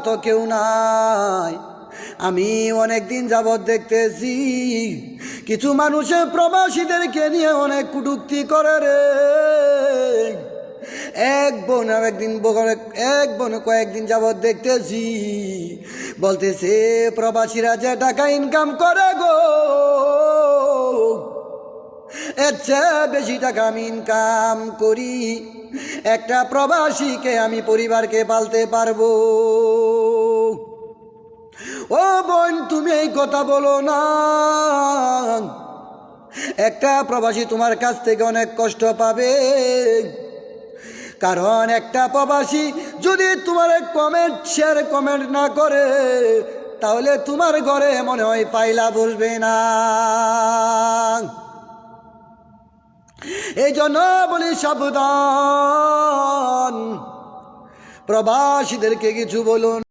মতো কেউ নাই। আমি অনেক দিন যাবৎ দেখতেছি কিছু মানুষে প্রবাসীদেরকে নিয়ে অনেক কটূক্তি করে রে। এক বোন কয়েকদিন যাবৎ দেখতেছি বলতেছে প্রবাসীরা যে টাকা ইনকাম করে গো, এর চেয়ে বেশি টাকা আমি ইনকাম করি, একটা প্রবাসীকে আমি পরিবারকে পালতে পারবো। ও বোন, তুমি এই কথা বলো না। একটা প্রবাসী তোমার কাছ থেকে অনেক কষ্ট পাবে, কারণ একটা প্রবাসী যদি তোমার কমেন্ট না করে তাহলে তোমার ঘরে মনে হয় পাইলা বসবে না। এই জন্য বলি সাবধান, প্রবাসীদেরকে কিছু বলুন।